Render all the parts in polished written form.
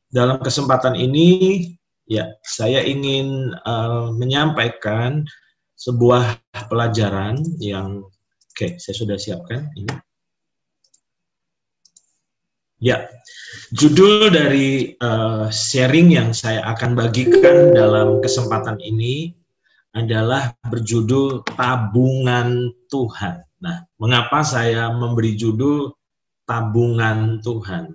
Dalam kesempatan ini, ya, saya ingin menyampaikan sebuah pelajaran yang, oke, saya sudah siapkan ini. Ya, judul dari sharing yang saya akan bagikan dalam kesempatan ini adalah berjudul Tabungan Tuhan. Nah, mengapa saya memberi judul Tabungan Tuhan?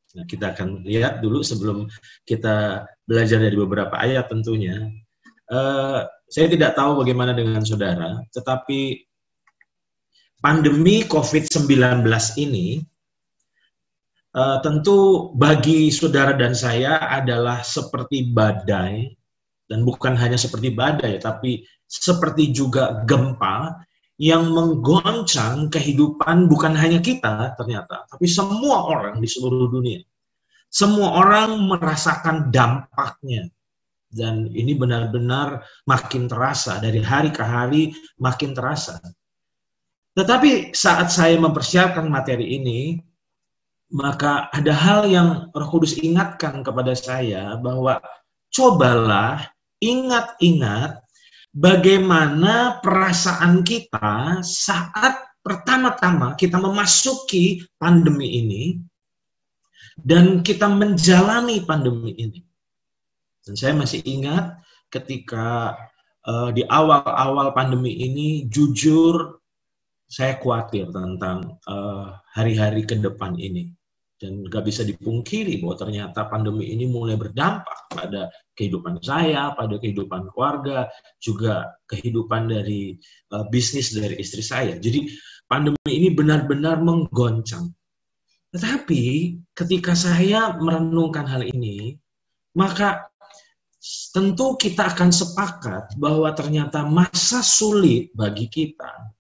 Nah, kita akan lihat dulu sebelum kita belajar dari beberapa ayat tentunya. Saya tidak tahu bagaimana dengan saudara, tetapi pandemi COVID-19 ini tentu bagi saudara dan saya adalah seperti badai, dan bukan hanya seperti badai, tapi seperti juga gempa yang menggoncang kehidupan bukan hanya kita ternyata, tapi semua orang di seluruh dunia. Semua orang merasakan dampaknya, dan ini benar-benar makin terasa, dari hari ke hari makin terasa. Tetapi saat saya mempersiapkan materi ini, maka ada hal yang Roh Kudus ingatkan kepada saya bahwa cobalah ingat-ingat bagaimana perasaan kita saat pertama-tama kita memasuki pandemi ini dan kita menjalani pandemi ini. Dan saya masih ingat ketika di awal-awal pandemi ini, jujur saya khawatir tentang hari-hari ke depan ini. Dan gak bisa dipungkiri bahwa ternyata pandemi ini mulai berdampak pada kehidupan saya, pada kehidupan keluarga, juga kehidupan dari bisnis dari istri saya. Jadi pandemi ini benar-benar menggoncang. Tetapi ketika saya merenungkan hal ini, maka tentu kita akan sepakat bahwa ternyata masa sulit bagi kita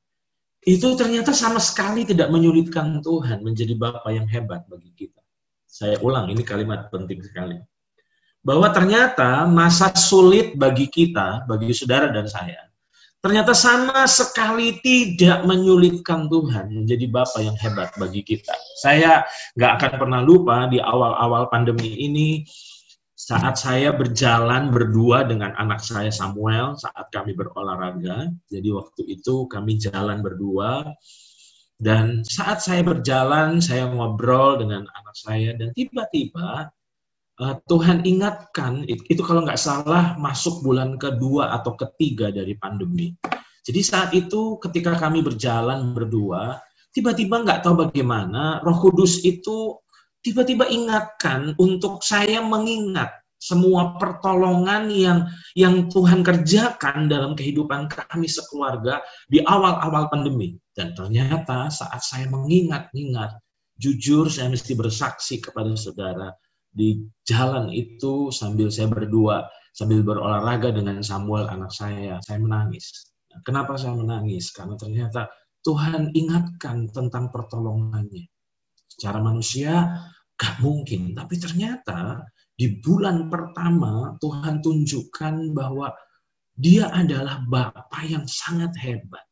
itu ternyata sama sekali tidak menyulitkan Tuhan menjadi Bapa yang hebat bagi kita. Saya ulang, ini kalimat penting sekali. Bahwa ternyata masa sulit bagi kita, bagi saudara dan saya, ternyata sama sekali tidak menyulitkan Tuhan menjadi Bapa yang hebat bagi kita. Saya nggak akan pernah lupa di awal-awal pandemi ini, saat saya berjalan berdua dengan anak saya Samuel saat kami berolahraga. Jadi waktu itu kami jalan berdua, dan saat saya berjalan saya ngobrol dengan anak saya, dan tiba-tiba Tuhan ingatkan, itu kalau nggak salah masuk bulan kedua atau ketiga dari pandemi. Jadi saat itu ketika kami berjalan berdua, tiba-tiba nggak tahu bagaimana Roh Kudus itu tiba-tiba ingatkan untuk saya mengingat semua pertolongan yang Tuhan kerjakan dalam kehidupan kami sekeluarga di awal-awal pandemi. Dan ternyata saat saya mengingat-ingat, jujur saya mesti bersaksi kepada saudara, di jalan itu sambil saya berdua, sambil berolahraga dengan Samuel anak saya menangis. Nah, kenapa saya menangis? Karena ternyata Tuhan ingatkan tentang pertolongannya. Secara manusia gak mungkin, tapi ternyata di bulan pertama Tuhan tunjukkan bahwa Dia adalah Bapa yang sangat hebat.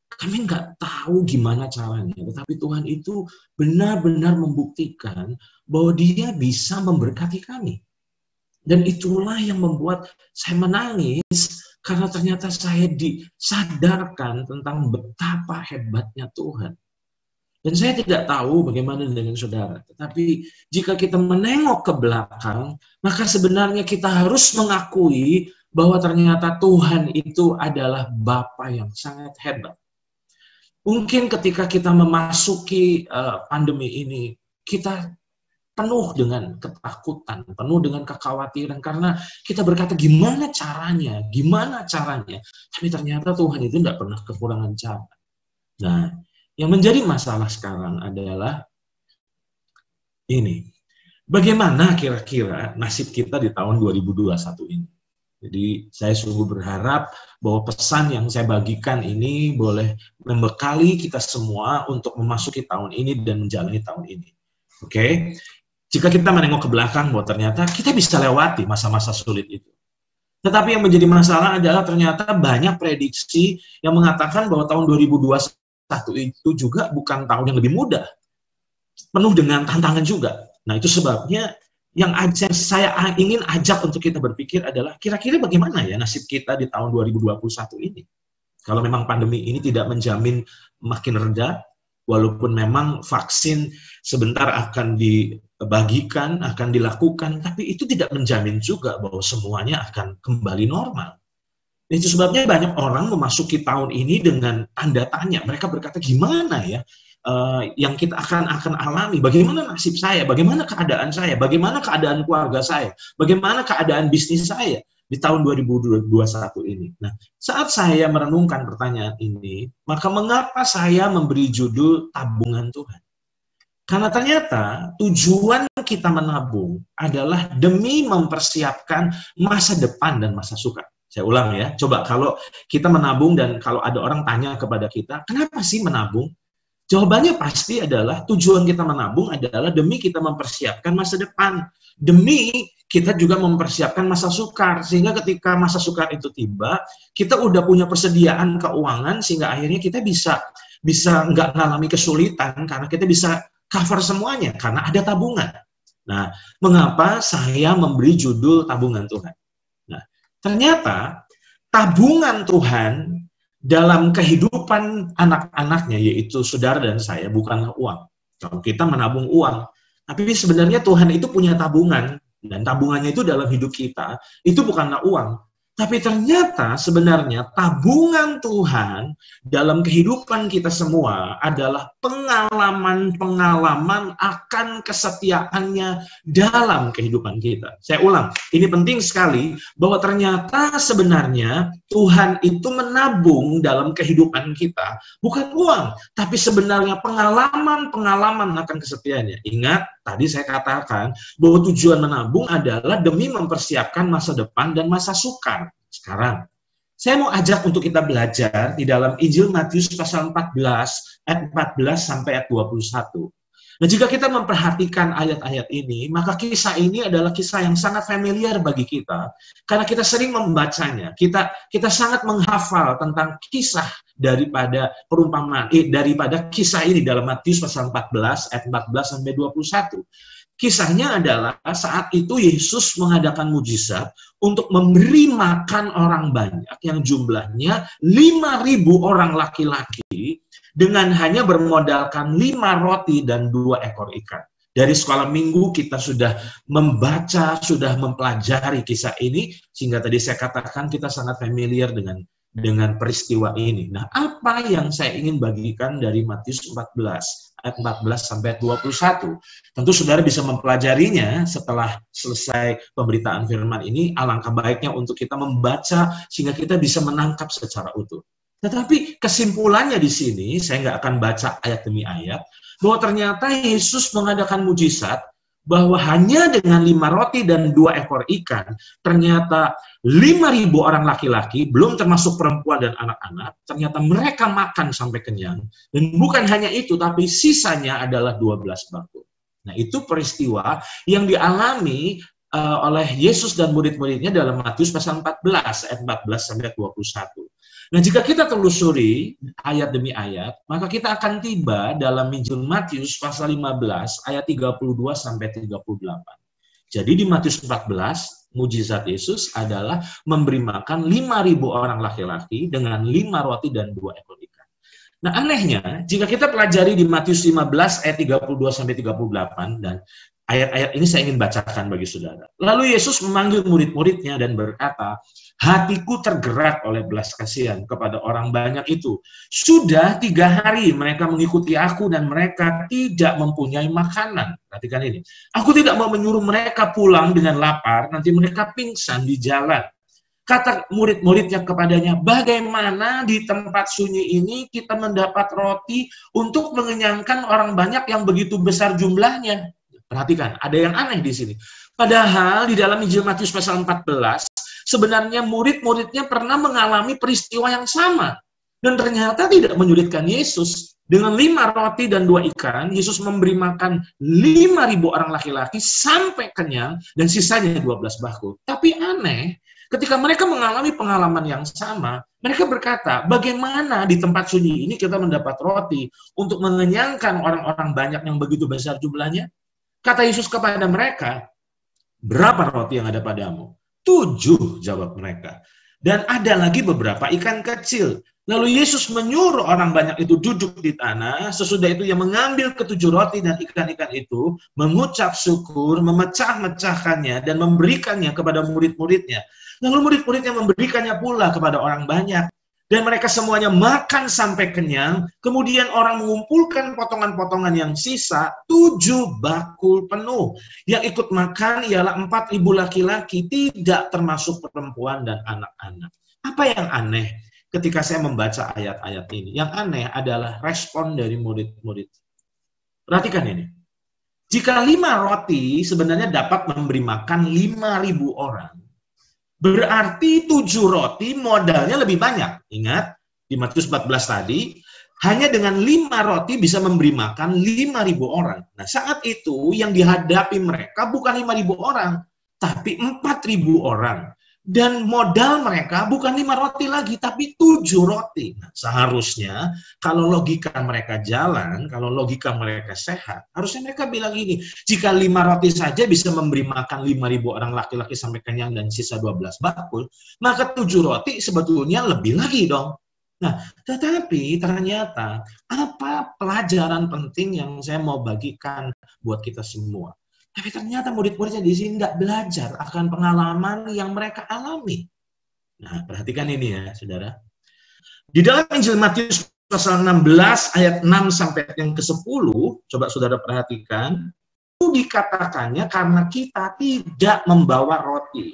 Kami nggak tahu gimana caranya, tetapi Tuhan itu benar-benar membuktikan bahwa Dia bisa memberkati kami. Dan itulah yang membuat saya menangis, karena ternyata saya disadarkan tentang betapa hebatnya Tuhan. Dan saya tidak tahu bagaimana dengan saudara. Tetapi jika kita menengok ke belakang, maka sebenarnya kita harus mengakui bahwa ternyata Tuhan itu adalah Bapa yang sangat hebat. Mungkin ketika kita memasuki pandemi ini, kita penuh dengan ketakutan, penuh dengan kekhawatiran, karena kita berkata gimana caranya. Tapi ternyata Tuhan itu tidak pernah kekurangan cara. Nah, yang menjadi masalah sekarang adalah ini. Bagaimana kira-kira nasib kita di tahun 2021 ini? Jadi saya sungguh berharap bahwa pesan yang saya bagikan ini boleh membekali kita semua untuk memasuki tahun ini dan menjalani tahun ini. Oke? Jika kita menengok ke belakang bahwa ternyata kita bisa lewati masa-masa sulit itu. Tetapi yang menjadi masalah adalah ternyata banyak prediksi yang mengatakan bahwa tahun 2021 itu juga bukan tahun yang lebih mudah. Penuh dengan tantangan juga. Nah, itu sebabnya saya ingin ajak untuk kita berpikir adalah kira-kira bagaimana ya nasib kita di tahun 2021 ini. Kalau memang pandemi ini tidak menjamin makin reda, walaupun memang vaksin sebentar akan dibagikan, akan dilakukan, tapi itu tidak menjamin juga bahwa semuanya akan kembali normal. Itu sebabnya banyak orang memasuki tahun ini dengan tanda tanya. Mereka berkata, gimana ya yang kita akan alami? Bagaimana nasib saya? Bagaimana keadaan saya? Bagaimana keadaan keluarga saya? Bagaimana keadaan bisnis saya di tahun 2021 ini? Nah, saat saya merenungkan pertanyaan ini, maka mengapa saya memberi judul tabungan Tuhan? Karena ternyata tujuan kita menabung adalah demi mempersiapkan masa depan dan masa suka. Saya ulang ya, coba kalau kita menabung dan kalau ada orang tanya kepada kita, kenapa sih menabung? Jawabannya pasti adalah tujuan kita menabung adalah demi kita mempersiapkan masa depan. Demi kita juga mempersiapkan masa sukar. Sehingga ketika masa sukar itu tiba, kita udah punya persediaan keuangan sehingga akhirnya kita bisa nggak mengalami kesulitan karena kita bisa cover semuanya karena ada tabungan. Nah, mengapa saya memberi judul tabungan Tuhan? Nah, ternyata tabungan Tuhan dalam kehidupan anak-anaknya, yaitu saudara dan saya, bukanlah uang. Kalau kita menabung uang, tapi sebenarnya Tuhan itu punya tabungan, dan tabungannya itu dalam hidup kita, itu bukanlah uang. Tapi ternyata sebenarnya tabungan Tuhan dalam kehidupan kita semua adalah pengalaman-pengalaman akan kesetiaannya dalam kehidupan kita. Saya ulang, ini penting sekali bahwa ternyata sebenarnya Tuhan itu menabung dalam kehidupan kita, bukan uang, tapi sebenarnya pengalaman-pengalaman akan kesetiaannya. Ingat, tadi saya katakan bahwa tujuan menabung adalah demi mempersiapkan masa depan dan masa sukar. Sekarang, saya mau ajak untuk kita belajar di dalam Injil Matius pasal 14, ayat 14 sampai ayat 21. Nah, jika kita memperhatikan ayat-ayat ini, maka kisah ini adalah kisah yang sangat familiar bagi kita, karena kita sering membacanya. Kita sangat menghafal tentang kisah daripada perumpamaan, daripada kisah ini dalam Matius pasal 14, ayat 14 sampai 21. Kisahnya adalah saat itu Yesus mengadakan mujizat untuk memberi makan orang banyak yang jumlahnya 5.000 orang laki-laki dengan hanya bermodalkan 5 roti dan 2 ekor ikan. Dari sekolah minggu kita sudah membaca, sudah mempelajari kisah ini, sehingga tadi saya katakan kita sangat familiar dengan peristiwa ini. Nah, apa yang saya ingin bagikan dari Matius 14 ayat 14 sampai 21? Tentu saudara bisa mempelajarinya setelah selesai pemberitaan firman ini. Alangkah baiknya untuk kita membaca sehingga kita bisa menangkap secara utuh. Tetapi kesimpulannya di sini, saya nggak akan baca ayat demi ayat, bahwa ternyata Yesus mengadakan mujizat bahwa hanya dengan 5 roti dan 2 ekor ikan, ternyata 5.000 orang laki-laki, belum termasuk perempuan dan anak-anak, ternyata mereka makan sampai kenyang. Dan bukan hanya itu, tapi sisanya adalah 12 bangku. Nah, itu peristiwa yang dialami oleh Yesus dan murid-muridnya dalam Matius pasal 14, ayat 14 sampai 21. Nah, jika kita telusuri ayat demi ayat, maka kita akan tiba dalam Injil Matius pasal 15 ayat 32 sampai 38. Jadi di Matius 14, mujizat Yesus adalah memberi makan 5.000 orang laki-laki dengan 5 roti dan 2 ekor ikan. Nah, anehnya, jika kita pelajari di Matius 15 ayat 32 sampai 38 dan ayat-ayat ini saya ingin bacakan bagi saudara. Lalu Yesus memanggil murid-muridnya dan berkata, hatiku tergerak oleh belas kasihan kepada orang banyak itu. Sudah 3 hari mereka mengikuti aku dan mereka tidak mempunyai makanan. Perhatikan ini. Aku tidak mau menyuruh mereka pulang dengan lapar, nanti mereka pingsan di jalan. Kata murid-muridnya kepadanya, bagaimana di tempat sunyi ini kita mendapat roti untuk mengenyangkan orang banyak yang begitu besar jumlahnya? Perhatikan, ada yang aneh di sini. Padahal di dalam Injil Matius pasal 14, sebenarnya murid-muridnya pernah mengalami peristiwa yang sama. Dan ternyata tidak menyulitkan Yesus. Dengan 5 roti dan 2 ikan, Yesus memberi makan 5.000 orang laki-laki sampai kenyang, dan sisanya 12 bangku. Tapi aneh, ketika mereka mengalami pengalaman yang sama, mereka berkata, bagaimana di tempat sunyi ini kita mendapat roti untuk mengenyangkan orang-orang banyak yang begitu besar jumlahnya? Kata Yesus kepada mereka, Berapa roti yang ada padamu? 7, jawab mereka. Dan ada lagi beberapa ikan kecil. Lalu Yesus menyuruh orang banyak itu duduk di tanah. Sesudah itu ia mengambil ke 7 roti dan ikan-ikan itu, mengucap syukur, memecah-mecahkannya, dan memberikannya kepada murid-muridnya. Lalu murid-muridnya memberikannya pula kepada orang banyak. Dan mereka semuanya makan sampai kenyang. Kemudian orang mengumpulkan potongan-potongan yang sisa, 7 bakul penuh. Yang ikut makan ialah 4.000 laki-laki, tidak termasuk perempuan dan anak-anak. Apa yang aneh ketika saya membaca ayat-ayat ini? Yang aneh adalah respon dari murid-murid. Perhatikan ini. Jika 5 roti sebenarnya dapat memberi makan 5.000 orang, berarti 7 roti modalnya lebih banyak. Ingat, di Matius 14 tadi, hanya dengan 5 roti bisa memberi makan 5.000 orang. Nah, saat itu yang dihadapi mereka bukan 5.000 orang, tapi 4.000 orang. Dan modal mereka bukan 5 roti lagi, tapi 7 roti. Nah, seharusnya kalau logika mereka jalan, kalau logika mereka sehat, harusnya mereka bilang ini, jika 5 roti saja bisa memberi makan 5.000 orang laki-laki sampai kenyang dan sisa 12 bakul, maka 7 roti sebetulnya lebih lagi dong. Nah, tetapi ternyata apa pelajaran penting yang saya mau bagikan buat kita semua? Tapi ternyata murid-muridnya di sini tidak belajar akan pengalaman yang mereka alami. Nah, perhatikan ini ya, saudara. Di dalam Injil Matius pasal 16 ayat 6 sampai yang ke-10, coba saudara perhatikan, itu dikatakannya karena kita tidak membawa roti.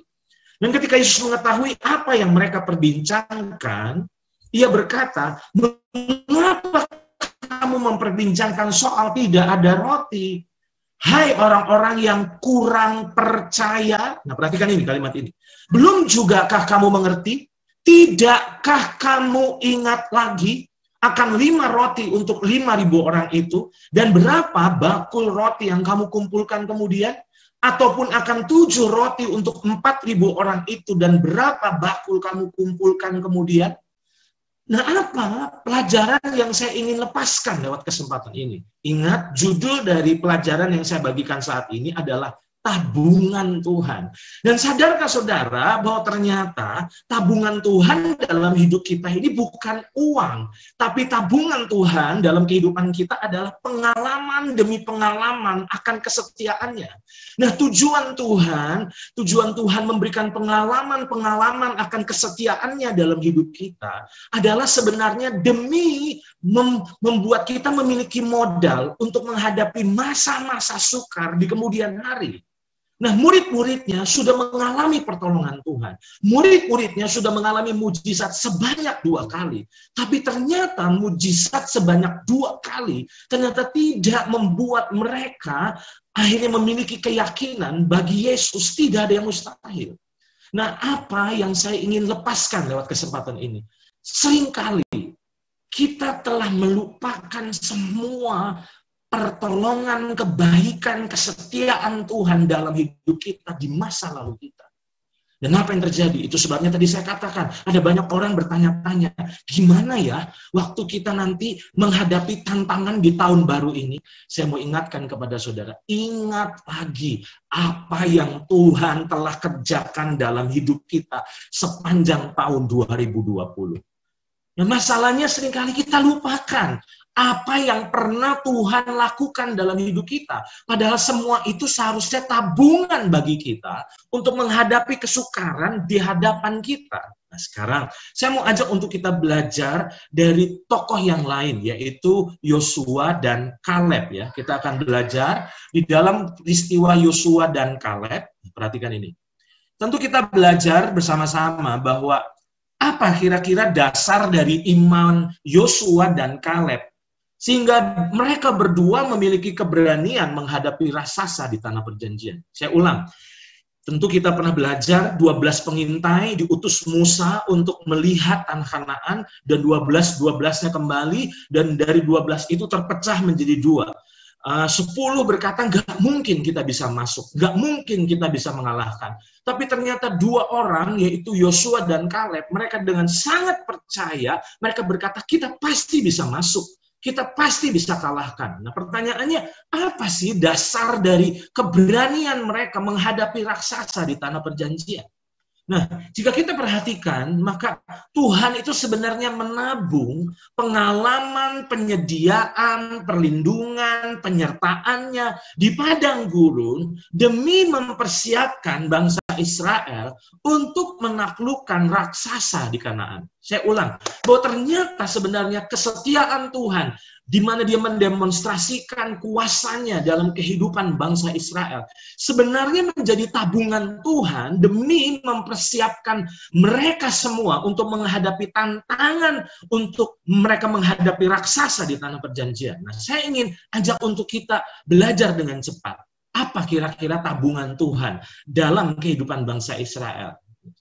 Dan ketika Yesus mengetahui apa yang mereka perbincangkan, ia berkata, mengapa kamu memperbincangkan soal tidak ada roti? Hai orang-orang yang kurang percaya. Nah, perhatikan ini kalimat ini. Belum jugakah kamu mengerti? Tidakkah kamu ingat lagi akan 5 roti untuk 5.000 orang itu? Dan berapa bakul roti yang kamu kumpulkan kemudian? Ataupun akan 7 roti untuk 4.000 orang itu? Dan berapa bakul kamu kumpulkan kemudian? Nah, apa pelajaran yang saya ingin lepaskan lewat kesempatan ini? Ingat, judul dari pelajaran yang saya bagikan saat ini adalah tabungan Tuhan. Dan sadarkah saudara bahwa ternyata tabungan Tuhan dalam hidup kita ini bukan uang, tapi tabungan Tuhan dalam kehidupan kita adalah pengalaman demi pengalaman akan kesetiaannya. Nah, tujuan Tuhan memberikan pengalaman-pengalaman akan kesetiaannya dalam hidup kita adalah sebenarnya demi membuat kita memiliki modal untuk menghadapi masa-masa sukar di kemudian hari. Nah, murid-muridnya sudah mengalami pertolongan Tuhan. Murid-muridnya sudah mengalami mujizat sebanyak 2 kali. Tapi ternyata mujizat sebanyak 2 kali ternyata tidak membuat mereka akhirnya memiliki keyakinan bagi Yesus tidak ada yang mustahil. Nah, apa yang saya ingin lepaskan lewat kesempatan ini? Seringkali kita telah melupakan semua pertolongan, kebaikan, kesetiaan Tuhan dalam hidup kita di masa lalu kita. Dan apa yang terjadi? Itu sebabnya tadi saya katakan, ada banyak orang bertanya-tanya, gimana ya waktu kita nanti menghadapi tantangan di tahun baru ini? Saya mau ingatkan kepada saudara, ingat lagi apa yang Tuhan telah kerjakan dalam hidup kita sepanjang tahun 2020. Nah, masalahnya seringkali kita lupakan apa yang pernah Tuhan lakukan dalam hidup kita. Padahal semua itu seharusnya tabungan bagi kita untuk menghadapi kesukaran di hadapan kita. Nah, sekarang saya mau ajak untuk kita belajar dari tokoh yang lain, yaitu Yosua dan Kaleb. Ya, kita akan belajar di dalam peristiwa Yosua dan Kaleb. Perhatikan ini. Tentu kita belajar bersama-sama bahwa apa kira-kira dasar dari iman Yosua dan Kaleb sehingga mereka berdua memiliki keberanian menghadapi raksasa di tanah perjanjian. Saya ulang, tentu kita pernah belajar 12 pengintai diutus Musa untuk melihat tanah Kanaan dan 12-12-nya kembali dan dari 12 itu terpecah menjadi 2. 10 berkata nggak mungkin kita bisa masuk, nggak mungkin kita bisa mengalahkan. Tapi ternyata 2 orang yaitu Yosua dan Kaleb, mereka dengan sangat percaya, mereka berkata kita pasti bisa masuk. kita pasti bisa kalahkan. Nah, pertanyaannya, apa sih dasar dari keberanian mereka menghadapi raksasa di tanah perjanjian? Nah, jika kita perhatikan, maka Tuhan itu sebenarnya menabung pengalaman, penyediaan, perlindungan, penyertaannya di padang gurun demi mempersiapkan bangsa Israel untuk menaklukkan raksasa di Kanaan. Saya ulang, bahwa ternyata sebenarnya kesetiaan Tuhan di mana dia mendemonstrasikan kuasanya dalam kehidupan bangsa Israel, sebenarnya menjadi tabungan Tuhan demi mempersiapkan mereka semua untuk menghadapi tantangan untuk mereka menghadapi raksasa di tanah perjanjian. Nah, saya ingin ajak untuk kita belajar dengan cepat. Apa kira-kira tabungan Tuhan dalam kehidupan bangsa Israel?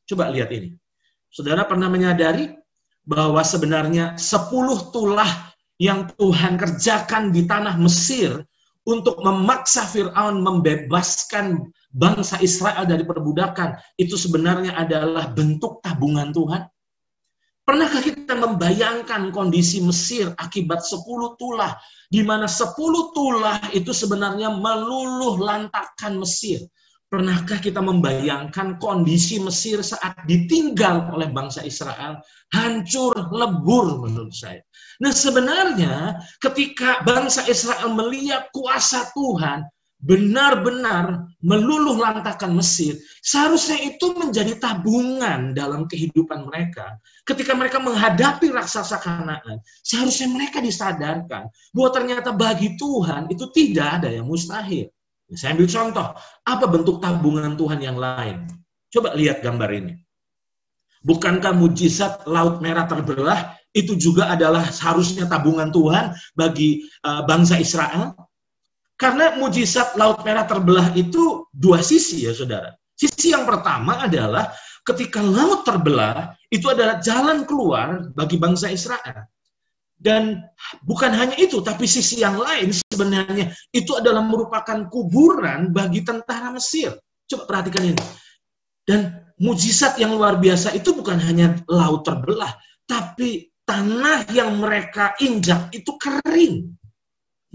Coba lihat ini. Saudara pernah menyadari bahwa sebenarnya 10 tulah yang Tuhan kerjakan di tanah Mesir untuk memaksa Fir'aun membebaskan bangsa Israel dari perbudakan, itu sebenarnya adalah bentuk tabungan Tuhan? Pernahkah kita membayangkan kondisi Mesir akibat 10 tulah, di mana 10 tulah itu sebenarnya meluluh lantakkan Mesir? Pernahkah kita membayangkan kondisi Mesir saat ditinggal oleh bangsa Israel? Hancur lebur menurut saya. Nah, sebenarnya ketika bangsa Israel melihat kuasa Tuhan benar-benar meluluh lantakkan Mesir, seharusnya itu menjadi tabungan dalam kehidupan mereka. Ketika mereka menghadapi raksasa Kanaan, seharusnya mereka disadarkan bahwa ternyata bagi Tuhan itu tidak ada yang mustahil. Saya ambil contoh, apa bentuk tabungan Tuhan yang lain? Coba lihat gambar ini. Bukankah mujizat Laut Merah terbelah itu juga adalah seharusnya tabungan Tuhan bagi bangsa Israel? Karena mujizat Laut Merah terbelah itu dua sisi ya saudara. Sisi yang pertama adalah ketika laut terbelah, itu adalah jalan keluar bagi bangsa Israel. Dan bukan hanya itu, tapi sisi yang lain sebenarnya itu adalah merupakan kuburan bagi tentara Mesir. Coba perhatikan ini. Dan mujizat yang luar biasa itu bukan hanya laut terbelah, tapi tanah yang mereka injak itu kering.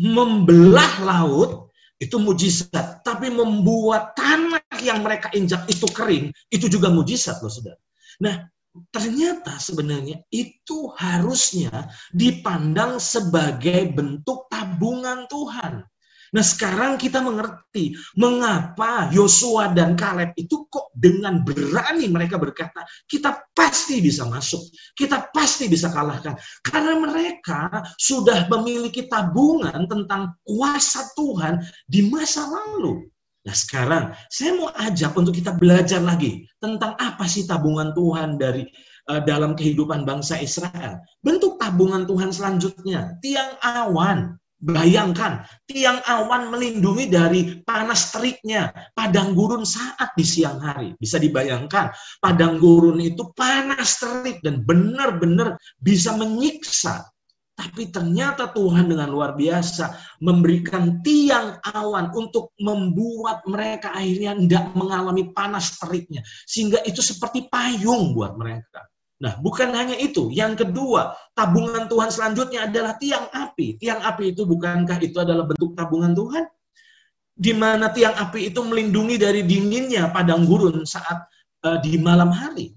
Membelah laut itu mujizat, tapi membuat tanah yang mereka injak itu kering, itu juga mujizat loh saudara. Nah, ternyata sebenarnya itu harusnya dipandang sebagai bentuk tabungan Tuhan. Nah, sekarang kita mengerti mengapa Yosua dan Kaleb itu kok dengan berani mereka berkata, kita pasti bisa masuk, kita pasti bisa kalahkan. Karena mereka sudah memiliki tabungan tentang kuasa Tuhan di masa lalu. Nah, sekarang saya mau ajak untuk kita belajar lagi tentang apa sih tabungan Tuhan dari dalam kehidupan bangsa Israel. Bentuk tabungan Tuhan selanjutnya, tiang awan. Bayangkan, tiang awan melindungi dari panas teriknya padang gurun saat di siang hari. Bisa dibayangkan, padang gurun itu panas terik dan benar-benar bisa menyiksa. Tapi ternyata Tuhan dengan luar biasa memberikan tiang awan untuk membuat mereka akhirnya tidak mengalami panas teriknya. Sehingga itu seperti payung buat mereka. Nah, bukan hanya itu. Yang kedua, tabungan Tuhan selanjutnya adalah tiang api. Tiang api itu bukankah itu adalah bentuk tabungan Tuhan? Di mana tiang api itu melindungi dari dinginnya padang gurun saat di malam hari.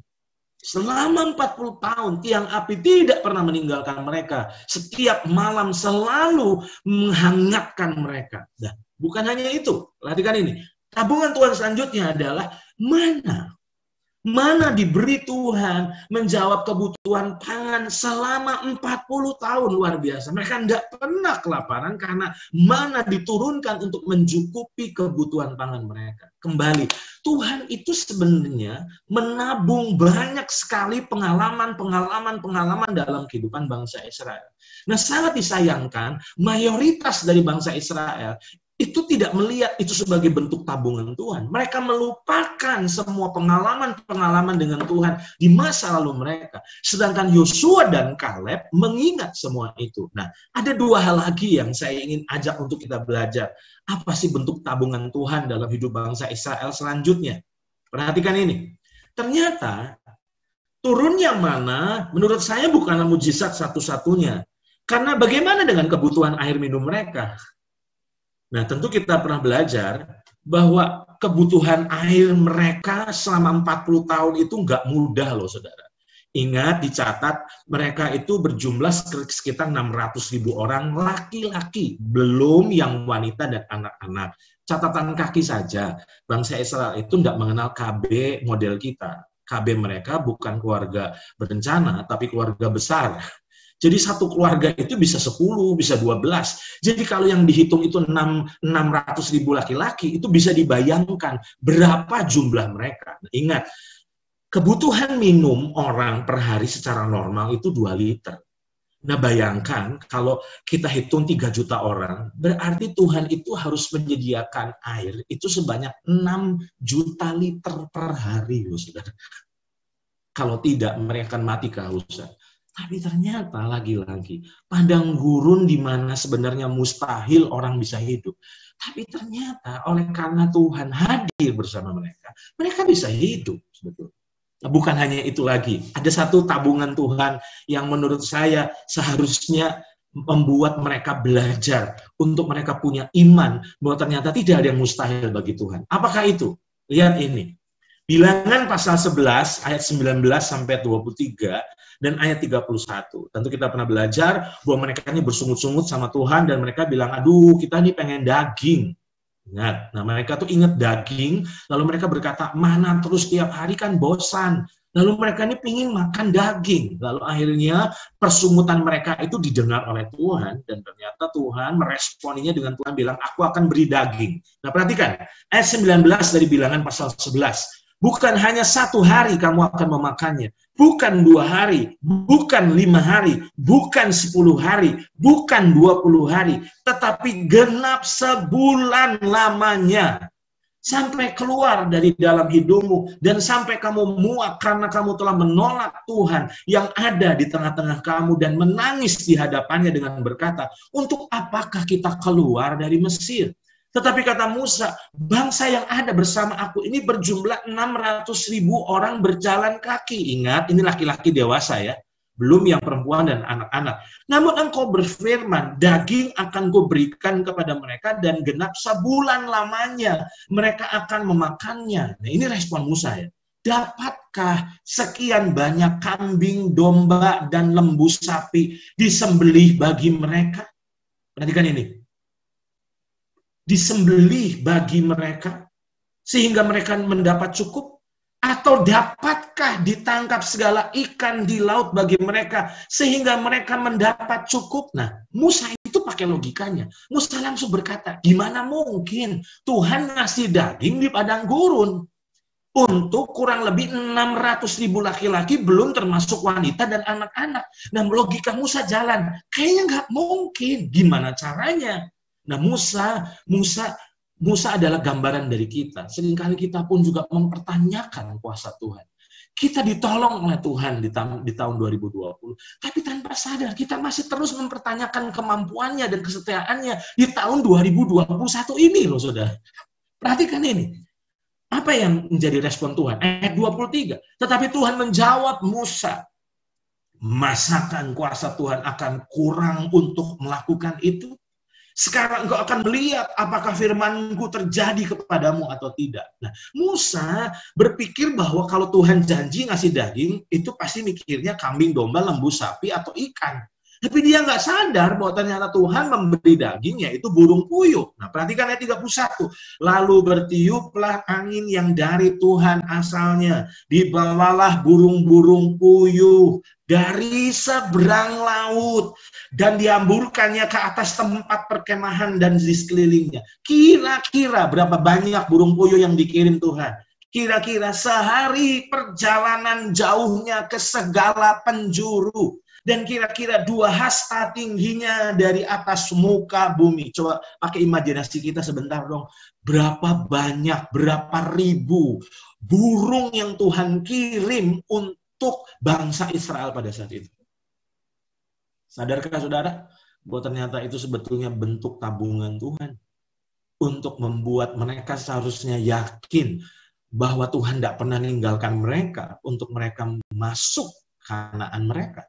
Selama 40 tahun, tiang api tidak pernah meninggalkan mereka. Setiap malam selalu menghangatkan mereka. Nah, bukan hanya itu. Perhatikan ini. Tabungan Tuhan selanjutnya adalah mana? Mana diberi Tuhan menjawab kebutuhan pangan selama 40 tahun, luar biasa. Mereka tidak pernah kelaparan karena mana diturunkan untuk mencukupi kebutuhan pangan mereka. Kembali, Tuhan itu sebenarnya menabung banyak sekali pengalaman dalam kehidupan bangsa Israel. Nah, sangat disayangkan, mayoritas dari bangsa Israel itu tidak melihat itu sebagai bentuk tabungan Tuhan. Mereka melupakan semua pengalaman dengan Tuhan di masa lalu mereka. Sedangkan Yosua dan Kaleb mengingat semua itu. Nah, ada dua hal lagi yang saya ingin ajak untuk kita belajar. Apa sih bentuk tabungan Tuhan dalam hidup bangsa Israel selanjutnya? Perhatikan ini. Ternyata turunnya mana menurut saya bukanlah mujizat satu-satunya. Karena bagaimana dengan kebutuhan air minum mereka? Nah, tentu kita pernah belajar bahwa kebutuhan air mereka selama 40 tahun itu nggak mudah loh, saudara. Ingat, dicatat mereka itu berjumlah sekitar 600.000 orang laki-laki, belum yang wanita dan anak-anak. Catatan kaki saja, bangsa Israel itu tidak mengenal KB model kita. KB mereka bukan keluarga berencana, tapi keluarga besar. Jadi satu keluarga itu bisa 10, bisa 12. Jadi kalau yang dihitung itu 600.000 laki-laki, itu bisa dibayangkan berapa jumlah mereka. Nah, ingat, kebutuhan minum orang per hari secara normal itu 2 liter. Nah, bayangkan kalau kita hitung 3 juta orang, berarti Tuhan itu harus menyediakan air itu sebanyak 6 juta liter per hari, loh, saudara. Kalau tidak, mereka akan mati kehausan. Tapi ternyata lagi-lagi, padang gurun di mana sebenarnya mustahil orang bisa hidup. Tapi ternyata oleh karena Tuhan hadir bersama mereka, mereka bisa hidup sebetulnya. Bukan hanya itu lagi, ada satu tabungan Tuhan yang menurut saya seharusnya membuat mereka belajar untuk mereka punya iman bahwa ternyata tidak ada yang mustahil bagi Tuhan. Apakah itu? Lihat ini. Bilangan pasal 11 ayat 19 sampai 23 dan ayat 31. Tentu kita pernah belajar bahwa mereka ini bersungut-sungut sama Tuhan dan mereka bilang, aduh kita ini pengen daging. Ingat, nah mereka tuh ingat daging, lalu mereka berkata, mana terus tiap hari kan bosan. Lalu mereka ini pingin makan daging. Lalu akhirnya persungutan mereka itu didengar oleh Tuhan, dan ternyata Tuhan meresponinya dengan Tuhan bilang, aku akan beri daging. Nah perhatikan, ayat 19 dari bilangan pasal 11. Bukan hanya 1 hari kamu akan memakannya, bukan 2 hari, bukan 5 hari, bukan 10 hari, bukan 20 hari, tetapi genap sebulan lamanya. Sampai keluar dari dalam hidungmu dan sampai kamu muak karena kamu telah menolak Tuhan yang ada di tengah-tengah kamu dan menangis di hadapannya dengan berkata, untuk apakah kita keluar dari Mesir? Tetapi kata Musa, bangsa yang ada bersama aku ini berjumlah 600.000 orang berjalan kaki. Ingat, ini laki-laki dewasa ya, belum yang perempuan dan anak-anak. Namun engkau berfirman, daging akan kuberikan kepada mereka dan genap sebulan lamanya mereka akan memakannya. Nah, ini respon Musa ya. Dapatkah sekian banyak kambing, domba, dan lembu sapi disembelih bagi mereka? Perhatikan ini. Disembelih bagi mereka sehingga mereka mendapat cukup, atau dapatkah ditangkap segala ikan di laut bagi mereka sehingga mereka mendapat cukup? Nah, Musa itu pakai logikanya. Musa langsung berkata, gimana mungkin Tuhan ngasih daging di padang gurun untuk kurang lebih 600.000 laki-laki, belum termasuk wanita dan anak-anak. Nah, logika Musa jalan. Kayaknya nggak mungkin. Gimana caranya? Nah, Musa adalah gambaran dari kita. Seringkali kita pun juga mempertanyakan kuasa Tuhan. Kita ditolong oleh Tuhan di tahun 2020, tapi tanpa sadar kita masih terus mempertanyakan kemampuannya dan kesetiaannya di tahun 2021 ini loh, saudara. Perhatikan ini. Apa yang menjadi respon Tuhan? Ayat 23. Tetapi Tuhan menjawab Musa, masakan kuasa Tuhan akan kurang untuk melakukan itu? Sekarang engkau akan melihat apakah firmanku terjadi kepadamu atau tidak. Nah, Musa berpikir bahwa kalau Tuhan janji ngasih daging, itu pasti mikirnya kambing, domba, lembu, sapi, atau ikan. Tapi dia nggak sadar bahwa ternyata Tuhan memberi daging, yaitu burung puyuh. Nah, perhatikan ayat 31. Lalu bertiuplah angin yang dari Tuhan asalnya. Dibawalah burung-burung puyuh dari seberang laut dan dihamburkannya ke atas tempat perkemahan dan di sekelilingnya. Kira-kira berapa banyak burung puyuh yang dikirim Tuhan? Kira-kira sehari perjalanan jauhnya ke segala penjuru. Dan kira-kira 2 hasta tingginya dari atas muka bumi. Coba pakai imajinasi kita sebentar dong. Berapa banyak, berapa ribu burung yang Tuhan kirim untuk bangsa Israel pada saat itu. Sadarkah saudara bahwa ternyata itu sebetulnya bentuk tabungan Tuhan untuk membuat mereka seharusnya yakin bahwa Tuhan tidak pernah meninggalkan mereka untuk mereka masuk Kanaan mereka.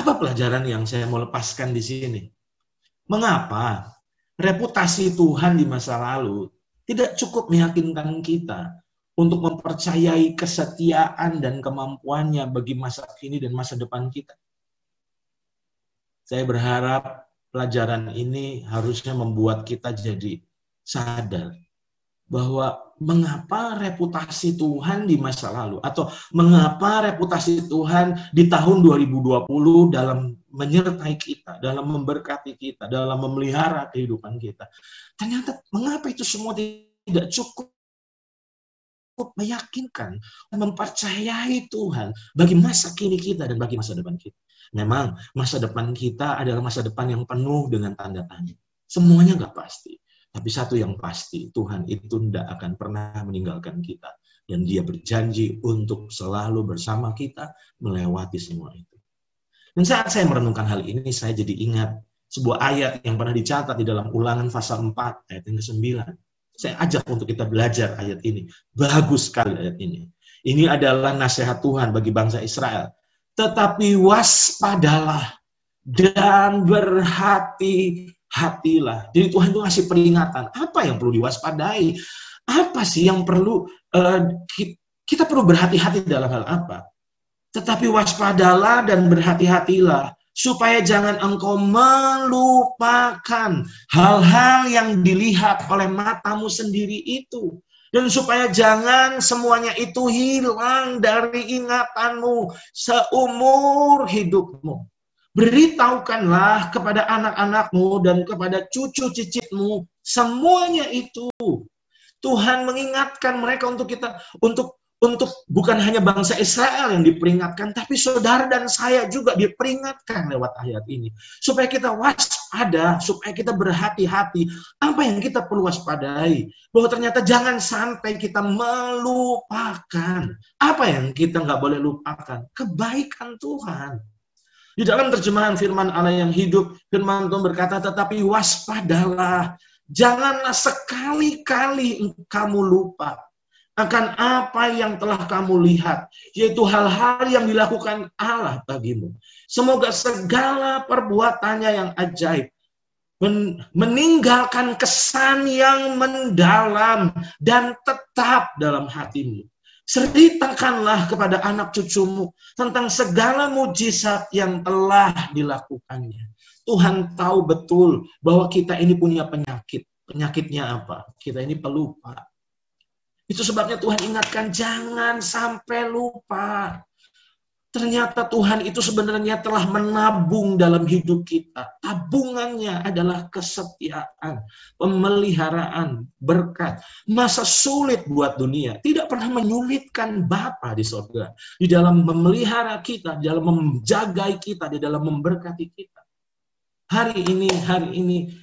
Apa pelajaran yang saya mau lepaskan di sini? Mengapa reputasi Tuhan di masa lalu tidak cukup meyakinkan kita untuk mempercayai kesetiaan dan kemampuannya bagi masa kini dan masa depan kita? Saya berharap pelajaran ini harusnya membuat kita jadi sadar bahwa mengapa reputasi Tuhan di masa lalu atau mengapa reputasi Tuhan di tahun 2020 dalam menyertai kita, dalam memberkati kita, dalam memelihara kehidupan kita. Ternyata mengapa itu semua tidak cukup meyakinkan, mempercayai Tuhan bagi masa kini kita dan bagi masa depan kita. Memang masa depan kita adalah masa depan yang penuh dengan tanda tanya. Semuanya nggak pasti. Tapi satu yang pasti, Tuhan itu tidak akan pernah meninggalkan kita. Dan Dia berjanji untuk selalu bersama kita melewati semua itu. Dan saat saya merenungkan hal ini, saya jadi ingat sebuah ayat yang pernah dicatat di dalam Ulangan pasal 4, ayat yang ke-9. Saya ajak untuk kita belajar ayat ini. Bagus sekali ayat ini. Ini adalah nasihat Tuhan bagi bangsa Israel. Tetapi waspadalah dan berhati-hatilah. Jadi Tuhan itu ngasih peringatan. Apa yang perlu diwaspadai? Apa sih yang perlu kita perlu berhati-hati dalam hal apa? Tetapi waspadalah dan berhati-hatilah supaya jangan engkau melupakan hal-hal yang dilihat oleh matamu sendiri itu. Dan supaya jangan semuanya itu hilang dari ingatanmu seumur hidupmu. Beritahukanlah kepada anak-anakmu dan kepada cucu cicitmu semuanya itu. Tuhan mengingatkan mereka untuk bukan hanya bangsa Israel yang diperingatkan, tapi saudara dan saya juga diperingatkan lewat ayat ini. Supaya kita waspada, supaya kita berhati-hati. Apa yang kita perlu waspadai? Bahwa ternyata jangan sampai kita melupakan. Apa yang kita nggak boleh lupakan? Kebaikan Tuhan. Di dalam terjemahan firman Allah yang hidup, firman Tuhan berkata, tetapi waspadalah. Janganlah sekali-kali kamu lupa akan apa yang telah kamu lihat, yaitu hal-hal yang dilakukan Allah bagimu. Semoga segala perbuatannya yang ajaib meninggalkan kesan yang mendalam dan tetap dalam hatimu. Ceritakanlah kepada anak cucumu tentang segala mujizat yang telah dilakukannya. Tuhan tahu betul bahwa kita ini punya penyakit. Penyakitnya apa? Kita ini pelupa. Itu sebabnya Tuhan ingatkan, jangan sampai lupa. Ternyata Tuhan itu sebenarnya telah menabung dalam hidup kita. Tabungannya adalah kesetiaan, pemeliharaan, berkat. Masa sulit buat dunia tidak pernah menyulitkan Bapa di surga. Di dalam memelihara kita, di dalam menjaga kita, di dalam memberkati kita. Hari ini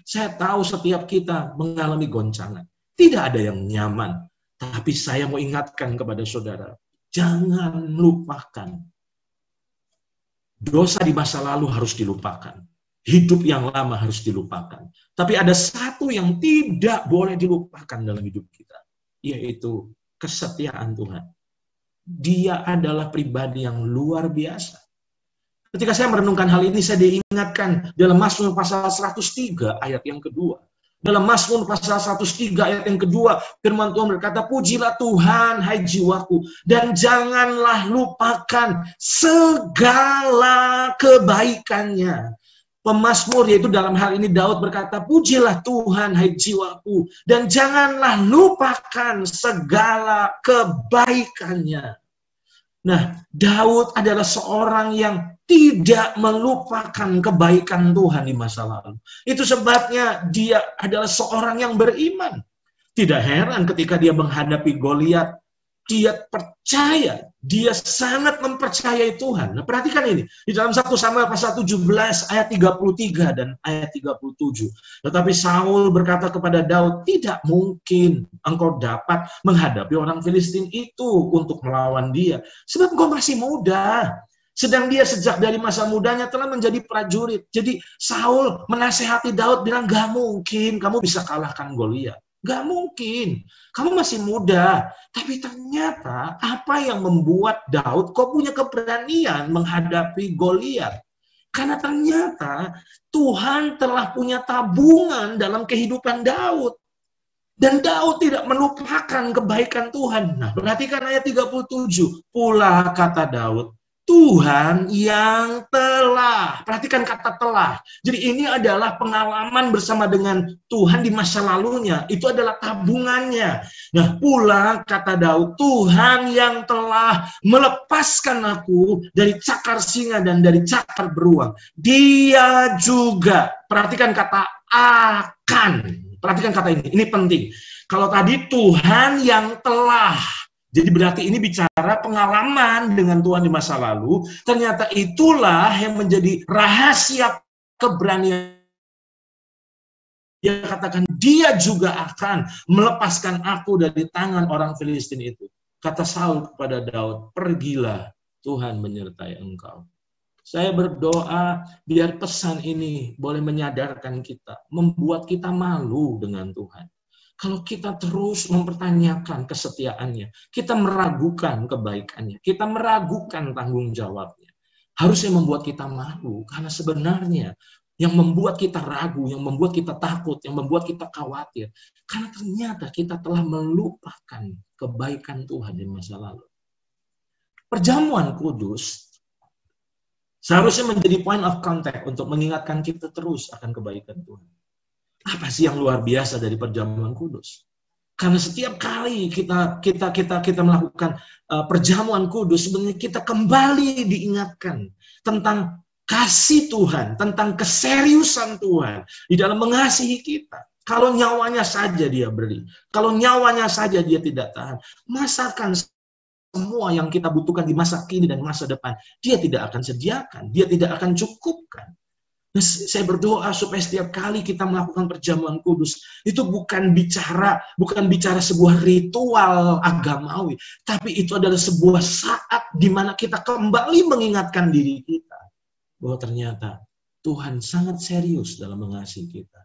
saya tahu setiap kita mengalami goncangan. Tidak ada yang nyaman. Tapi saya mau ingatkan kepada saudara, jangan lupakan. Dosa di masa lalu harus dilupakan. Hidup yang lama harus dilupakan. Tapi ada satu yang tidak boleh dilupakan dalam hidup kita, yaitu kesetiaan Tuhan. Dia adalah pribadi yang luar biasa. Ketika saya merenungkan hal ini, saya diingatkan dalam Mazmur pasal 103 ayat yang kedua. Dalam Mazmur pasal 103 ayat yang kedua, firman Tuhan berkata, pujilah Tuhan, hai jiwaku, dan janganlah lupakan segala kebaikannya. Pemazmur, yaitu dalam hal ini Daud berkata, pujilah Tuhan, hai jiwaku, dan janganlah lupakan segala kebaikannya. Nah, Daud adalah seorang yang tidak melupakan kebaikan Tuhan di masa lalu. Itu sebabnya dia adalah seorang yang beriman. Tidak heran ketika dia menghadapi Goliat, dia percaya, dia sangat mempercayai Tuhan. Nah, perhatikan ini, di dalam 1 Samuel pasal 17 ayat 33 dan ayat 37. Tetapi Saul berkata kepada Daud, tidak mungkin engkau dapat menghadapi orang Filistin itu untuk melawan dia, sebab engkau masih muda. Sedang dia sejak dari masa mudanya telah menjadi prajurit. Jadi Saul menasehati Daud bilang, gak mungkin kamu bisa kalahkan Goliat. Gak mungkin. Kamu masih muda. Tapi ternyata apa yang membuat Daud kok punya keberanian menghadapi Goliat? Karena ternyata Tuhan telah punya tabungan dalam kehidupan Daud. Dan Daud tidak melupakan kebaikan Tuhan. Nah, perhatikan ayat 37. Pula kata Daud, Tuhan yang telah. Perhatikan kata telah. Jadi ini adalah pengalaman bersama dengan Tuhan di masa lalunya. Itu adalah tabungannya. Nah, pula kata Daud, Tuhan yang telah melepaskan aku dari cakar singa dan dari cakar beruang. Dia juga, perhatikan kata akan. Perhatikan kata ini penting. Kalau tadi Tuhan yang telah, jadi berarti ini bicara pengalaman dengan Tuhan di masa lalu, ternyata itulah yang menjadi rahasia keberanian. Dia katakan, dia juga akan melepaskan aku dari tangan orang Filistin itu. Kata Saul kepada Daud, pergilah, Tuhan menyertai engkau. Saya berdoa biar pesan ini boleh menyadarkan kita, membuat kita malu dengan Tuhan. Kalau kita terus mempertanyakan kesetiaannya, kita meragukan kebaikannya, kita meragukan tanggung jawabnya. Harusnya membuat kita malu, karena sebenarnya yang membuat kita ragu, yang membuat kita takut, yang membuat kita khawatir, karena ternyata kita telah melupakan kebaikan Tuhan di masa lalu. Perjamuan kudus seharusnya menjadi point of contact untuk mengingatkan kita terus akan kebaikan Tuhan. Apa sih yang luar biasa dari perjamuan kudus? Karena setiap kali kita melakukan perjamuan kudus, sebenarnya kita kembali diingatkan tentang kasih Tuhan, tentang keseriusan Tuhan di dalam mengasihi kita. Kalau nyawanya saja dia beri, kalau nyawanya saja dia tidak tahan, masakan semua yang kita butuhkan di masa kini dan masa depan, dia tidak akan sediakan, dia tidak akan cukupkan. Nah, saya berdoa supaya setiap kali kita melakukan perjamuan kudus, itu bukan bicara sebuah ritual agamawi, tapi itu adalah sebuah saat di mana kita kembali mengingatkan diri kita bahwa ternyata Tuhan sangat serius dalam mengasihi kita.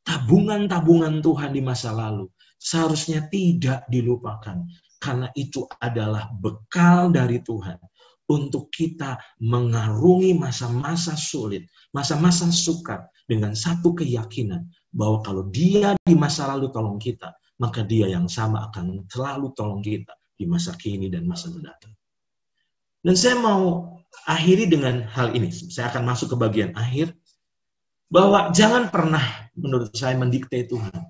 Tabungan-tabungan Tuhan di masa lalu seharusnya tidak dilupakan. Karena itu adalah bekal dari Tuhan untuk kita mengarungi masa-masa sulit, masa-masa sukar dengan satu keyakinan bahwa kalau dia di masa lalu tolong kita, maka dia yang sama akan selalu tolong kita di masa kini dan masa mendatang. Dan saya mau akhiri dengan hal ini. Saya akan masuk ke bagian akhir, bahwa jangan pernah menurut saya mendikte Tuhan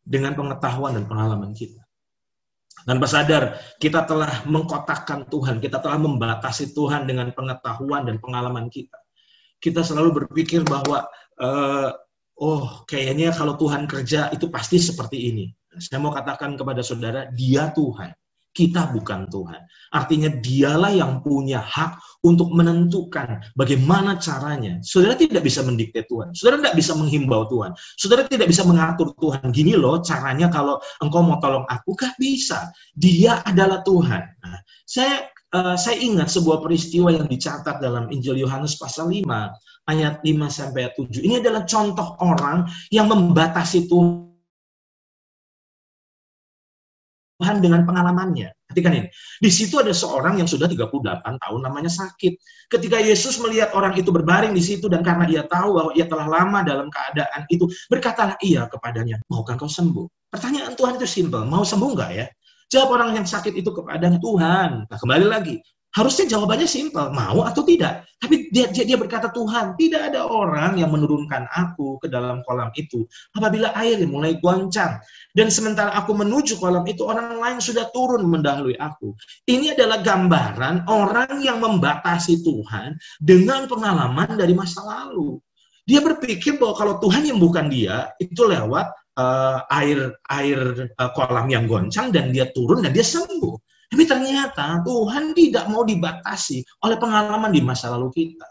dengan pengetahuan dan pengalaman kita. Tanpa sadar, kita telah mengkotakkan Tuhan, kita telah membatasi Tuhan dengan pengetahuan dan pengalaman kita. Kita selalu berpikir bahwa, kayaknya kalau Tuhan kerja itu pasti seperti ini. Saya mau katakan kepada saudara, dia Tuhan, kita bukan Tuhan. Artinya dialah yang punya hak untuk menentukan bagaimana caranya. Saudara tidak bisa mendikte Tuhan. Saudara tidak bisa menghimbau Tuhan. Saudara tidak bisa mengatur Tuhan. Gini loh caranya kalau engkau mau tolong aku. Gak bisa. Dia adalah Tuhan. Nah, saya ingat sebuah peristiwa yang dicatat dalam Injil Yohanes pasal 5, ayat 5-7. Ini adalah contoh orang yang membatasi Tuhan dengan pengalamannya. Perhatikan ini. Di situ ada seorang yang sudah 38 tahun namanya sakit. Ketika Yesus melihat orang itu berbaring di situ dan karena ia tahu bahwa ia telah lama dalam keadaan itu, berkatalah ia kepadanya, maukah kau sembuh? Pertanyaan Tuhan itu simpel, mau sembuh enggak ya? Jawab orang yang sakit itu kepadanya, Tuhan. Nah, kembali lagi. Harusnya jawabannya simpel, mau atau tidak. Tapi dia berkata, Tuhan, tidak ada orang yang menurunkan aku ke dalam kolam itu apabila air mulai goncang. Dan sementara aku menuju kolam itu, orang lain sudah turun mendahului aku. Ini adalah gambaran orang yang membatasi Tuhan dengan pengalaman dari masa lalu. Dia berpikir bahwa kalau Tuhan yang bukan dia, itu lewat air kolam yang goncang dan dia turun dan dia sembuh. Tapi ternyata Tuhan tidak mau dibatasi oleh pengalaman di masa lalu kita,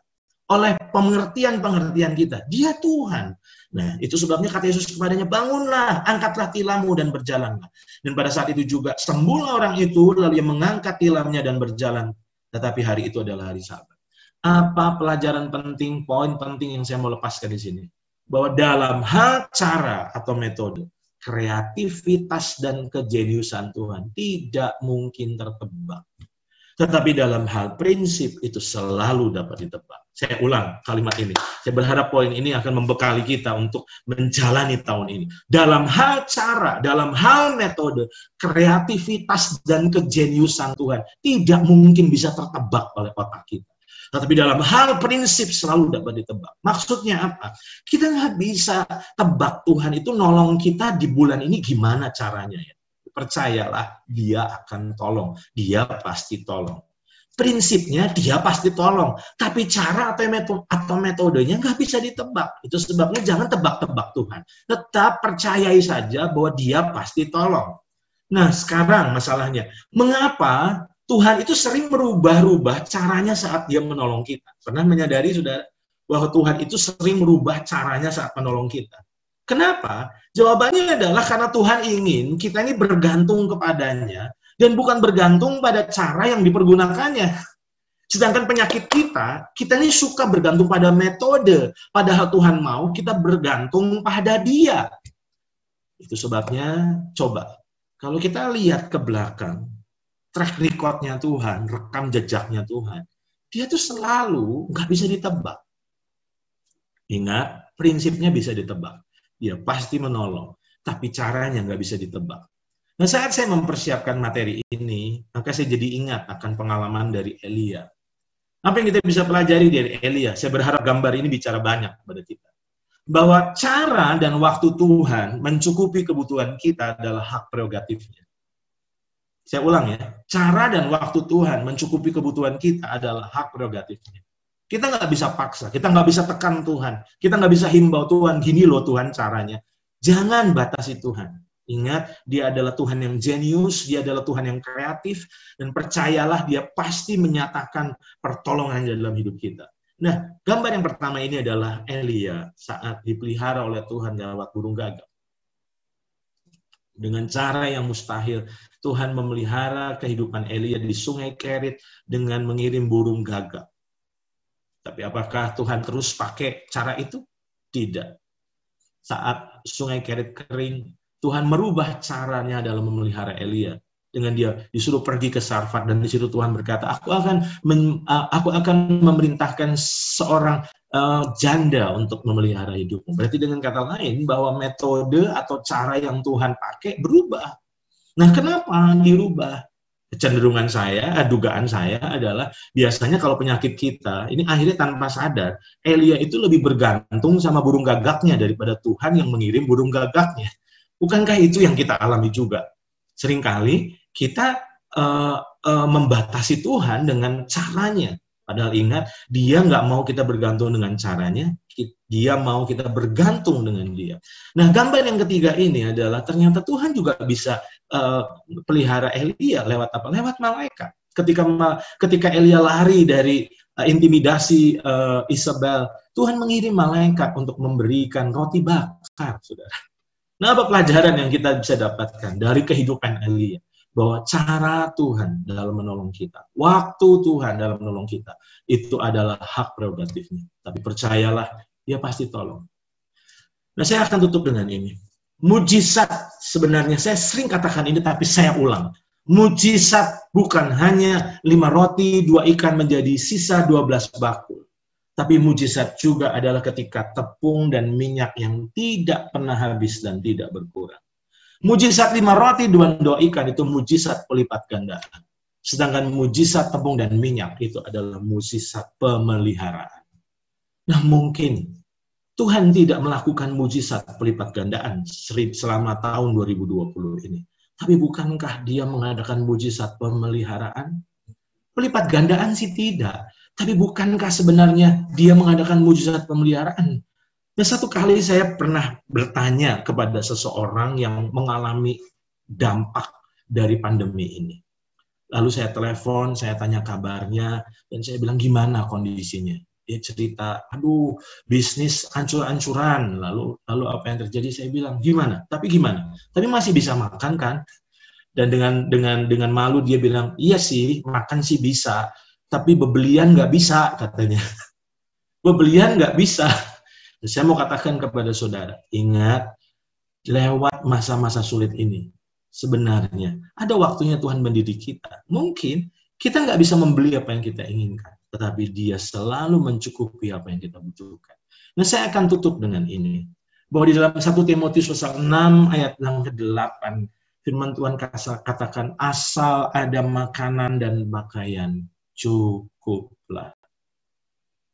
oleh pengertian-pengertian kita. Dia Tuhan. Nah, itu sebabnya kata Yesus kepadanya, bangunlah, angkatlah tilammu dan berjalanlah. Dan pada saat itu juga sembuhlah orang itu, lalu ia mengangkat tilamnya dan berjalan. Tetapi hari itu adalah hari Sabat. Apa pelajaran penting, poin penting yang saya mau lepaskan di sini? Bahwa dalam hal cara atau metode, kreativitas dan kejeniusan Tuhan tidak mungkin tertebak. Tetapi dalam hal prinsip itu selalu dapat ditebak. Saya ulang kalimat ini. Saya berharap poin ini akan membekali kita untuk menjalani tahun ini. Dalam hal cara, dalam hal metode, kreativitas dan kejeniusan Tuhan tidak mungkin bisa tertebak oleh otak kita. Tetapi dalam hal prinsip selalu dapat ditebak. Maksudnya apa? Kita nggak bisa tebak Tuhan itu nolong kita di bulan ini gimana caranya ya. Percayalah, dia akan tolong. Dia pasti tolong. Prinsipnya dia pasti tolong, tapi cara atau metodenya nggak bisa ditebak. Itu sebabnya jangan tebak-tebak Tuhan. Tetap percayai saja bahwa dia pasti tolong. Nah sekarang masalahnya, mengapa Tuhan itu sering merubah-rubah caranya saat dia menolong kita? Pernah menyadari saudara bahwa Tuhan itu sering merubah caranya saat menolong kita? Kenapa? Jawabannya adalah karena Tuhan ingin kita ini bergantung kepadanya, dan bukan bergantung pada cara yang dipergunakannya. Sedangkan penyakit kita ini suka bergantung pada metode. Padahal Tuhan mau kita bergantung pada Dia. Itu sebabnya, coba, kalau kita lihat ke belakang, track record-nya Tuhan, rekam jejaknya Tuhan, Dia tuh selalu nggak bisa ditebak. Ingat, prinsipnya bisa ditebak. Dia pasti menolong, tapi caranya nggak bisa ditebak. Nah, saat saya mempersiapkan materi ini, maka saya jadi ingat akan pengalaman dari Elia. Apa yang kita bisa pelajari dari Elia? Saya berharap gambar ini bicara banyak kepada kita. Bahwa cara dan waktu Tuhan mencukupi kebutuhan kita adalah hak prerogatifnya. Saya ulang ya, cara dan waktu Tuhan mencukupi kebutuhan kita adalah hak prerogatifnya. Kita nggak bisa paksa, kita nggak bisa tekan Tuhan, kita nggak bisa himbau Tuhan, gini loh Tuhan caranya. Jangan batasi Tuhan. Ingat, dia adalah Tuhan yang jenius, dia adalah Tuhan yang kreatif, dan percayalah dia pasti menyatakan pertolongan dalam hidup kita. Nah, gambar yang pertama ini adalah Elia saat dipelihara oleh Tuhan lewat burung gagak. Dengan cara yang mustahil, Tuhan memelihara kehidupan Elia di sungai Kerit dengan mengirim burung gagak. Tapi apakah Tuhan terus pakai cara itu? Tidak. Saat sungai Kerit kering, Tuhan merubah caranya dalam memelihara Elia. Dengan dia disuruh pergi ke Sarfat, dan di situ Tuhan berkata, aku akan memerintahkan seorang janda untuk memelihara hidupmu. Berarti dengan kata lain bahwa metode atau cara yang Tuhan pakai berubah. Nah, kenapa dirubah? Kecenderungan saya, dugaan saya adalah biasanya kalau penyakit kita, ini akhirnya tanpa sadar, Elia itu lebih bergantung sama burung gagaknya daripada Tuhan yang mengirim burung gagaknya. Bukankah itu yang kita alami juga? Seringkali kita membatasi Tuhan dengan caranya. Padahal ingat, dia nggak mau kita bergantung dengan caranya, dia mau kita bergantung dengan dia. Nah, gambar yang ketiga ini adalah ternyata Tuhan juga bisa pelihara Elia lewat apa? Lewat malaikat. Ketika Elia lari dari intimidasi Isabel, Tuhan mengirim malaikat untuk memberikan roti bakar, saudara. Nah, apa pelajaran yang kita bisa dapatkan dari kehidupan Elia? Bahwa cara Tuhan dalam menolong kita, waktu Tuhan dalam menolong kita, itu adalah hak prerogatifnya. Tapi percayalah, dia pasti tolong. Nah, saya akan tutup dengan ini. Mujizat, sebenarnya saya sering katakan ini, tapi saya ulang. Mujizat bukan hanya 5 roti, 2 ikan menjadi sisa 12 bakul. Tapi mujizat juga adalah ketika tepung dan minyak yang tidak pernah habis dan tidak berkurang. Mujizat 5 roti, 2 ikan itu mujizat pelipat gandaan. Sedangkan mujizat tepung dan minyak itu adalah mujizat pemeliharaan. Nah, mungkin Tuhan tidak melakukan mujizat pelipat gandaan selama tahun 2020 ini. Tapi bukankah dia mengadakan mujizat pemeliharaan? Pelipat gandaan sih tidak. Tapi bukankah sebenarnya dia mengadakan mujizat pemeliharaan? Nah, satu kali saya pernah bertanya kepada seseorang yang mengalami dampak dari pandemi ini. Lalu saya telepon, saya tanya kabarnya, dan saya bilang gimana kondisinya. Dia cerita, aduh bisnis hancur-hancuran. Lalu apa yang terjadi? Saya bilang, gimana? Tapi gimana? Tapi masih bisa makan kan? Dan dengan malu dia bilang, iya sih, makan sih bisa. Tapi bebelian nggak bisa, katanya. Bebelian nggak bisa. Saya mau katakan kepada saudara, ingat, lewat masa-masa sulit ini, sebenarnya ada waktunya Tuhan mendidik kita. Mungkin kita nggak bisa membeli apa yang kita inginkan, tetapi Dia selalu mencukupi apa yang kita butuhkan. Nah, saya akan tutup dengan ini, bahwa di dalam 1 Timotius pasal 6 ayat yang ke-8, firman Tuhan katakan, asal ada makanan dan pakaian, cukuplah.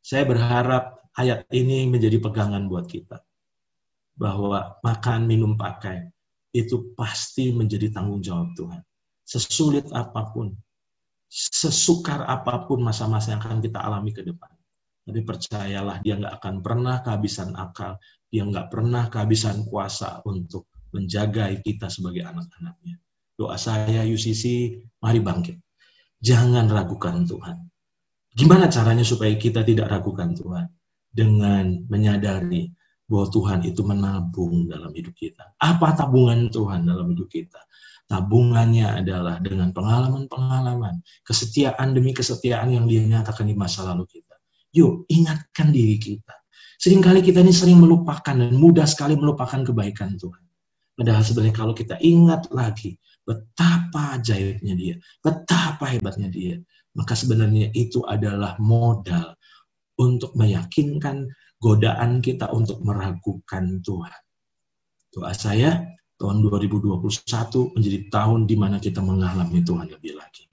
Saya berharap ayat ini menjadi pegangan buat kita, bahwa makan, minum, pakai, itu pasti menjadi tanggung jawab Tuhan. Sesulit apapun, sesukar apapun masa-masa yang akan kita alami ke depan. Tapi percayalah, Dia nggak akan pernah kehabisan akal, Dia nggak pernah kehabisan kuasa untuk menjaga kita sebagai anak-anaknya. Doa saya, UCC, mari bangkit. Jangan ragukan Tuhan. Gimana caranya supaya kita tidak ragukan Tuhan? Dengan menyadari bahwa Tuhan itu menabung dalam hidup kita. Apa tabungan Tuhan dalam hidup kita? Tabungannya adalah dengan pengalaman-pengalaman, kesetiaan demi kesetiaan yang Dia nyatakan di masa lalu kita. Yuk, ingatkan diri kita. Seringkali kita ini sering melupakan dan mudah sekali melupakan kebaikan Tuhan. Padahal sebenarnya kalau kita ingat lagi betapa ajaibnya Dia, betapa hebatnya Dia, maka sebenarnya itu adalah modal untuk meyakinkan godaan kita untuk meragukan Tuhan. Doa saya, tahun 2021 menjadi tahun di mana kita mengalami Tuhan lebih lagi.